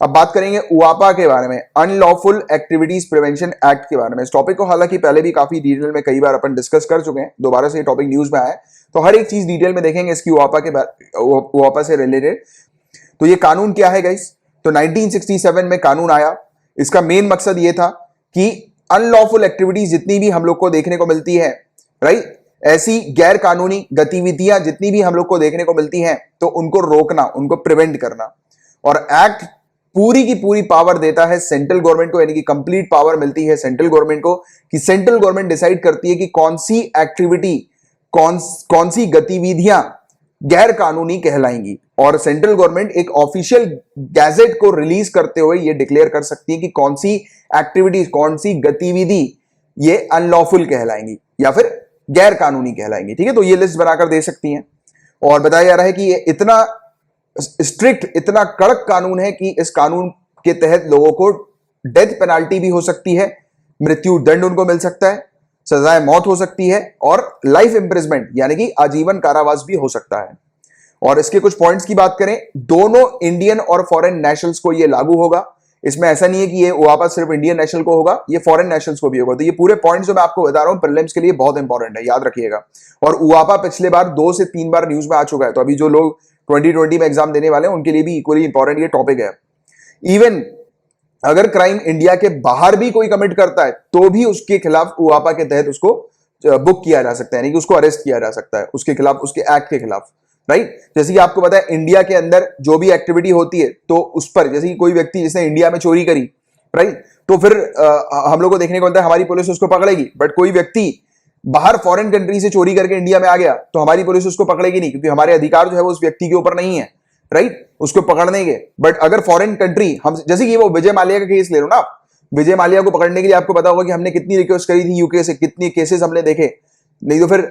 अब बात करेंगे उआपा के बारे में, अनलॉफुल एक्टिविटीज प्रिवेंशन एक्ट के बारे में। इस टॉपिक को हालांकि पहले भी काफी डिटेल में कई बार अपन डिस्कस कर चुके हैं, दोबारा से ये टॉपिक न्यूज में आया है, तो हर एक चीज डिटेल में देखेंगे इसकी उआपा से रिलेटेड। तो ये कानून क्या है गाइस? तो 1967 में कानून आया। इसका मेन मकसद ये था कि अनलॉफुल एक्टिविटीज जितनी भी हम लोग को देखने को मिलती है, राइट, ऐसी गैर कानूनी गतिविधियां जितनी भी हम लोग को देखने को मिलती हैं, तो उनको रोकना, उनको प्रिवेंट करना। और एक्ट पूरी की पूरी पावर देता है सेंट्रल गवर्नमेंट को, यानी कि कंप्लीट पावर मिलती है सेंट्रल गवर्नमेंट को, कि सेंट्रल गवर्नमेंट डिसाइड करती है कि कौन सी एक्टिविटी, कौन सी गतिविधियां गैर कानूनी कहलाएंगी। और सेंट्रल गवर्नमेंट एक ऑफिशियल गैजेट को रिलीज करते हुए यह डिक्लेयर कर सकती है कि कौन सी एक्टिविटीज, कौन सी गतिविधि ये अनलॉफुल कहलाएंगी या फिर गैर कानूनी कहलाएंगी। ठीक है, तो ये लिस्ट बनाकर दे सकती हैं। और बताया जा रहा है कि ये इतना स्ट्रिक्ट, इतना कड़क कानून है कि इस कानून के तहत लोगों को डेथ पेनाल्टी भी हो सकती है, मृत्यु दंड उनको मिल सकता है, सजाए मौत हो सकती है, और लाइफ इंप्रिजमेंट यानी कि आजीवन कारावास भी हो सकता है। और इसके कुछ पॉइंट्स की बात करें, दोनों इंडियन और फॉरेन नेशनल्स को ये लागू होगा। इसमें ऐसा नहीं है कि ये उआपा सिर्फ इंडियन नेशनल को होगा, ये फॉरेन नेशनल्स को भी होगा। तो ये पूरे पॉइंट्स जो मैं आपको बता रहा हूं प्रीलिम्स के लिए बहुत इंपॉर्टेंट है, याद रखिएगा। और उआपा पिछले बार 2 से 3 बार न्यूज में आ चुका है, तो अभी जो लोग 2020 में एग्जाम देने वाले हैं उनके लिए भी इक्वली इंपॉर्टेंट ये टॉपिक है। इवन अगर क्राइम इंडिया के बाहर भी कोई कमिट करता है तो भी उसके खिलाफ उआपा के तहत उसको बुक किया जा सकता है, यानी कि उसको अरेस्ट किया जा सकता है उसके खिलाफ, उसके एक्ट के खिलाफ, राइट। जैसे कि आपको पता है इंडिया के अंदर जो भी एक्टिविटी होती है तो उस पर, जैसे कि कोई व्यक्ति जिसने इंडिया में चोरी करी, राइट, तो फिर हम लोग को देखने को मिलता है हमारी पुलिस उसको पकड़ेगी। बट कोई व्यक्ति बाहर फॉरेन कंट्री से चोरी करके इंडिया में आ गया तो हमारी पुलिस उसको पकड़ेगी नहीं, क्योंकि हमारे अधिकार जो है वो उस व्यक्ति के ऊपर नहीं है, राइट, उसको पकड़ने के। बट अगर फॉरेन कंट्री, हम जैसे कि वो विजय माल्या का केस ले लो ना, विजय माल्या को पकड़ने के लिए आपको पता होगा कि हमने कितनी रिक्वेस्ट करी थी यूके से, कितनी केसेस हमने देखे। नहीं तो फिर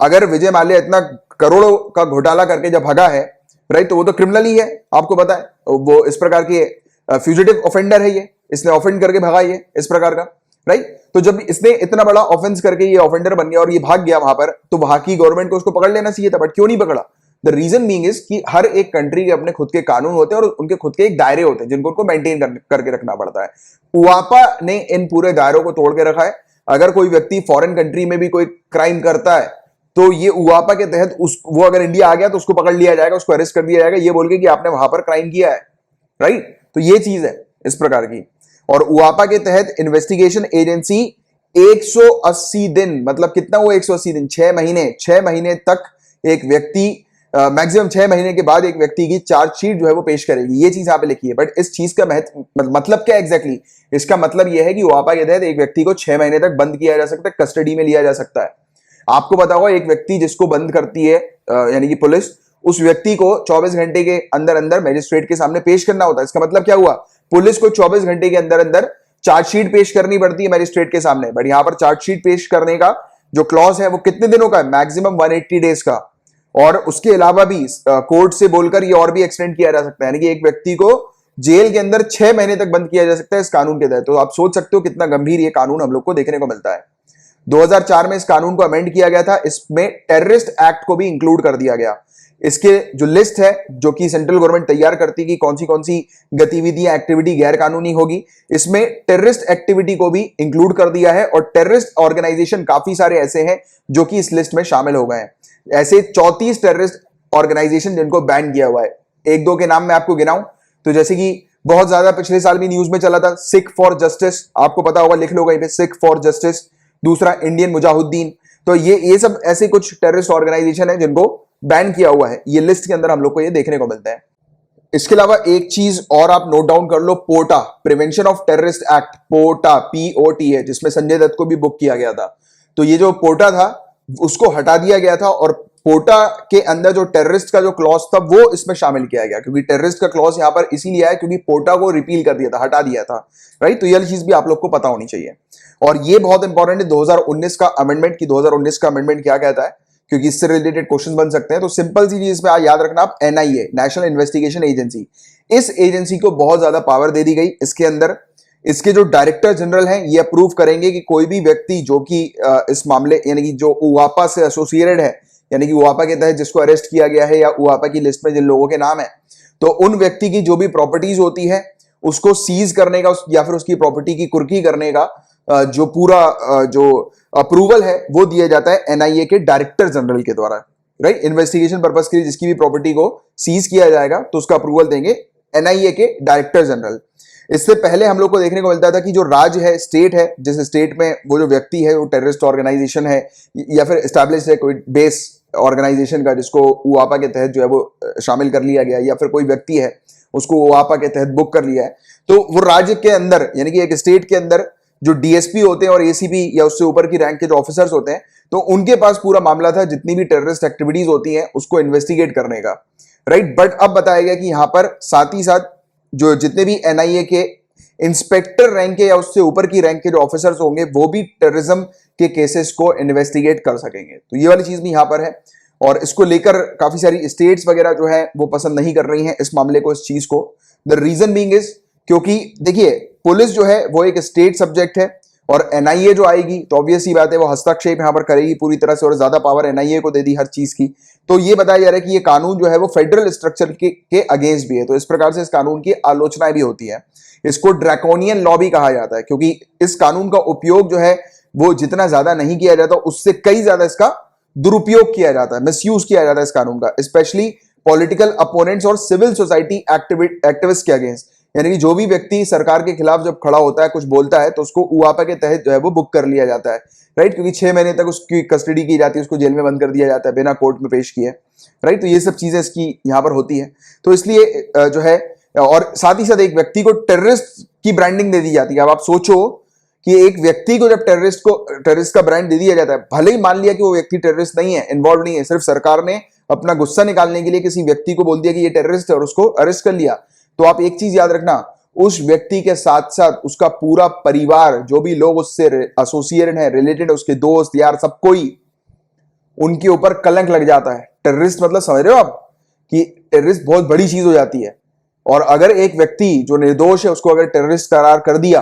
अगर विजय माल्या इतना करोड़ों का घोटाला करके जब भगा है, राइट, तो वो तो क्रिमिनल ही है, आपको पता है, वो इस प्रकार की फ्यूजिटिव ऑफेंडर है, ये इसने ऑफेंड करके भगा ये इस प्रकार का, राइट। तो जब इसने इतना बड़ा ऑफेंस करके ये ऑफेंडर बन गया और ये भाग गया वहां पर, तो वहां की गवर्नमेंट को उसको पकड़ लेना चाहिए था, बट क्यों नहीं पकड़ा? द रीजन बीइंग इज कि हर एक कंट्री के अपने खुद के कानून होते हैं और उनके खुद के एक दायरे होते हैं जिनको उनको मेंटेन करके रखना पड़ता है। उआपा ने इन पूरे दायरों को तोड़ के रखा है। अगर कोई व्यक्ति फॉरेन कंट्री में भी कोई क्राइम करता है तो ये उआपा के तहत वो अगर इंडिया आ गया तो उसको पकड़ लिया जाएगा, उसको अरेस्ट कर दिया जाएगा, ये बोल के कि आपने वहां पर क्राइम किया है, राइट। तो ये चीज है इस प्रकार की। और उआपा के तहत इन्वेस्टिगेशन एजेंसी 180 दिन, मतलब कितना वो 180 दिन, 6 महीने तक एक व्यक्ति, मैक्सिमम 6 महीने के बाद एक व्यक्ति की चार्जशीट जो है वो पेश करेगी। ये चीज यहां पे लिखी है। बट इस चीज का मतलब क्या एग्जैक्टली? इसका मतलब यह है कि उआपा के तहत एक व्यक्ति को 6 महीने तक बंद किया जा सकता है, कस्टडी में लिया जा सकता है। आपको पता होगा एक व्यक्ति जिसको बंद करती है यानी कि पुलिस, उस व्यक्ति को 24 घंटे के अंदर अंदर मजिस्ट्रेट के सामने पेश करना होता है। इसका मतलब क्या हुआ? पुलिस को 24 घंटे के अंदर अंदर चार्जशीट पेश करनी पड़ती है मजिस्ट्रेट के सामने। बट यहां पर चार्जशीट पेश करने का जो क्लॉज है वो कितने दिनों का है? मैक्सिमम 180 डेज का। और उसके अलावा भी कोर्ट से बोलकर ये और भी एक्सटेंड किया जा सकता है, यानी कि एक व्यक्ति को जेल के अंदर 6 महीने तक बंद किया जा सकता है इस कानून के तहत। तो आप सोच सकते हो कितना गंभीर ये कानून हम लोग को देखने को मिलता है। 2004 में इस कानून को अमेंड किया गया था, इसमें टेररिस्ट एक्ट को भी इंक्लूड कर दिया गया। इसके जो लिस्ट है जो कि सेंट्रल गवर्नमेंट तैयार करती है कि कौन सी गतिविधियां, एक्टिविटी गैर कानूनी होगी, इसमें टेररिस्ट एक्टिविटी को भी इंक्लूड कर दिया है। और टेररिस्ट ऑर्गेनाइजेशन काफी सारे ऐसे हैं जो कि इस लिस्ट में शामिल हो गए हैं। ऐसे 34 टेररिस्ट ऑर्गेनाइजेशन जिनको बैन किया हुआ है। एक दो के नाम मैं आपको गिनाऊं तो जैसे कि बहुत ज्यादा पिछले साल भी न्यूज में चला था सिख फॉर जस्टिस, आपको पता होगा, लिख लो कहीं पे, सिख फॉर जस्टिस। दूसरा इंडियन मुजाहिदीन। तो ये सब ऐसे कुछ टेररिस्ट ऑर्गेनाइजेशन है जिनको बैन किया हुआ है। ये लिस्ट के अंदर हम लोग को ये देखने को मिलता है। इसके अलावा एक चीज और आप नोट डाउन कर लो, POTA, prevention of terrorist act, POTA, POT है, जिसमें संजय दत्त को भी बुक किया गया था। तो ये जो पोटा था उसको हटा दिया गया था और पोटा के अंदर जो टेररिस्ट का जो क्लॉज था वो इसमें शामिल किया गया, क्योंकि टेररिस्ट का क्लॉज यहां पर इसीलिए आया क्योंकि पोटा को रिपील कर दिया था, हटा दिया था, राइट। तो यह चीज भी आप लोग को पता होनी चाहिए। और ये बहुत इंपॉर्टेंट है 2019 का अमेंडमेंट, की 2019 का अमेंडमेंट क्या कहता है, क्योंकि इससे रिलेटेड क्वेश्चन बन सकते हैं। तो सिंपल सी चीज पे याद रखना आप, NIA, नेशनल इन्वेस्टिगेशन एजेंसी, इस एजेंसी को बहुत ज्यादा पावर दे दी गई। इसके अंदर इसके जो डायरेक्टर जनरल हैं ये अप्रूव करेंगे कि कोई भी व्यक्ति जो कि इस मामले यानी कि जो उआपा से एसोसिएटेड है, यानी कि उआपा के तहत जिसको अरेस्ट किया गया है या उआपा की लिस्ट में जिन लोगों के नाम है, तो उन व्यक्ति की जो भी प्रॉपर्टीज होती है उसको सीज करने का या फिर उसकी प्रॉपर्टी की कुर्की करने का जो पूरा जो अप्रूवल है वो दिया जाता है एनआईए के डायरेक्टर जनरल के द्वारा, राइट। इन्वेस्टिगेशन पर्पस के लिए जिसकी भी प्रॉपर्टी को सीज किया जाएगा तो उसका अप्रूवल देंगे एनआईए के डायरेक्टर जनरल। इससे पहले हम लोग को देखने को मिलता था कि जो राज्य है, स्टेट है, जिस स्टेट में वो जो व्यक्ति है वो टेररिस्ट ऑर्गेनाइजेशन है या फिर एस्टैब्लिश है कोई बेस ऑर्गेनाइजेशन का जिसको उआपा के तहत जो है वो शामिल कर लिया गया, या फिर कोई व्यक्ति है उसको उआपा के तहत बुक कर लिया है, तो वो राज्य के अंदर यानी कि एक स्टेट के अंदर जो डीएसपी होते हैं और एसीपी या उससे ऊपर की रैंक के जो ऑफिसर्स होते हैं, तो उनके पास पूरा मामला था जितनी भी टेररिस्ट एक्टिविटीज होती हैं उसको इन्वेस्टिगेट करने का, राइट। बट अब बताया गया कि यहां पर साथ ही साथ जो जितने भी एनआईए के इंस्पेक्टर रैंक के या उससे ऊपर की रैंक के जो ऑफिसर्स होंगे वो भी टेररिज्म के केसेस को इन्वेस्टिगेट कर सकेंगे। तो ये वाली चीज भी यहां पर है और इसको लेकर काफी सारी स्टेट्स वगैरह जो है वो पसंद नहीं कर रही हैं इस मामले को, इस चीज को। द रीजन बीइंग इज क्योंकि देखिए पुलिस जो है वो एक स्टेट सब्जेक्ट है और एनआईए जो आएगी तो ऑब्वियस सी बात है वो हस्तक्षेप यहां पर करेगी पूरी तरह से और ज्यादा पावर एनआईए को दे दी हर चीज की। तो ये बताया जा रहा है कि ये कानून जो है वो फेडरल स्ट्रक्चर के अगेंस्ट भी है, तो इस प्रकार से इस कानून की आलोचनाएं भी होती है। इसको ड्रैकोनियन लॉ भी कहा जाता है क्योंकि इस कानून का उपयोग जो है वो जितना ज्यादा नहीं किया जाता उससे कई ज्यादा इसका दुरुपयोग किया जाता है, मिसयूज किया जाता है इस कानून का, स्पेशली पॉलिटिकल अपोनेंट्स और सिविल सोसाइटी एक्टिविस्ट के अगेंस्ट। यानी कि जो भी व्यक्ति सरकार के खिलाफ जब खड़ा होता है, कुछ बोलता है, तो उसको उआपा के तहत जो है वो बुक कर लिया जाता है, राइट। क्योंकि 6 महीने तक उसकी कस्टडी की जाती है, उसको जेल में बंद कर दिया जाता है बिना कोर्ट में पेश किए, राइट। तो ये सब चीजें इसकी यहाँ पर होती है। तो इसलिए जो है और साथ ही साथ एक व्यक्ति को टेररिस्ट की ब्रांडिंग दे दी जाती है। अब आप सोचो कि एक व्यक्ति को जब टेररिस्ट का ब्रांड दे दिया जाता है, भले ही मान लिया कि वो व्यक्ति टेररिस्ट नहीं है, इन्वॉल्व नहीं है, सिर्फ सरकार ने अपना गुस्सा निकालने के लिए किसी व्यक्ति को बोल दिया कि ये टेररिस्ट है और उसको अरेस्ट कर लिया, तो आप एक चीज याद रखना, उस व्यक्ति के साथ साथ उसका पूरा परिवार, जो भी लोग उससे एसोसिएटेड है, रिलेटेड है, उसके दोस्त यार, सब कोई, उनके ऊपर कलंक लग जाता है। टेररिस्ट मतलब समझ रहे हो आप कि टेररिस्ट बहुत बड़ी चीज हो जाती है। और अगर एक व्यक्ति जो निर्दोष है उसको अगर टेररिस्ट करार कर दिया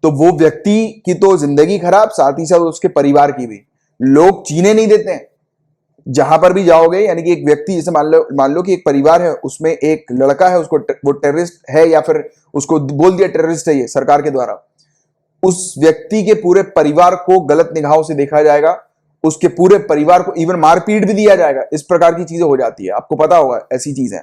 तो वो व्यक्ति की तो जिंदगी खराब, साथ ही साथ उसके परिवार की भी। लोग जीने नहीं देते हैं जहां पर भी जाओगे। यानी कि एक व्यक्ति, जैसे मान लो कि एक परिवार है, उसमें एक लड़का है, उसको वो टेररिस्ट है या फिर उसको बोल दिया टेररिस्ट है ये सरकार के द्वारा, उस व्यक्ति के पूरे परिवार को गलत निगाहों से देखा जाएगा, उसके पूरे परिवार को इवन मारपीट भी दिया जाएगा। इस प्रकार की चीजें हो जाती है, आपको पता होगा ऐसी चीजें,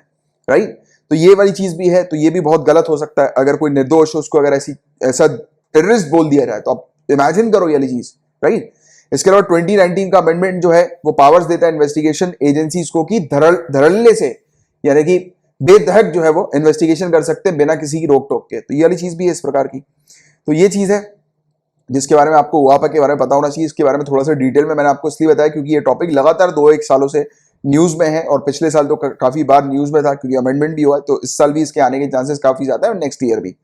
राइट। तो ये वाली चीज भी है, तो ये भी बहुत गलत हो सकता है अगर कोई निर्दोष है उसको अगर ऐसा टेररिस्ट बोल दिया जाए। तो आप इमेजिन करो ये वाली चीज, राइट। इसके अलावा 2019 का अमेंडमेंट जो है वो पावर्स देता है इन्वेस्टिगेशन एजेंसीज को कि धड़ल्ले से, यानी कि बेधड़क जो है वो इन्वेस्टिगेशन कर सकते हैं बिना किसी की रोक टोक के। तो ये वाली चीज भी है इस प्रकार की। तो ये चीज है जिसके बारे में आपको उआपा के बारे में पता होना चाहिए। इसके बारे में थोड़ा सा डिटेल में मैंने आपको इसलिए बताया क्योंकि ये टॉपिक लगातार 2-1 सालों से न्यूज में है और पिछले साल तो काफी बार न्यूज में था क्योंकि अमेंडमेंट भी हुआ है, तो इस साल भी इसके आने के चांसेस काफी ज्यादा है और नेक्स्ट ईयर भी।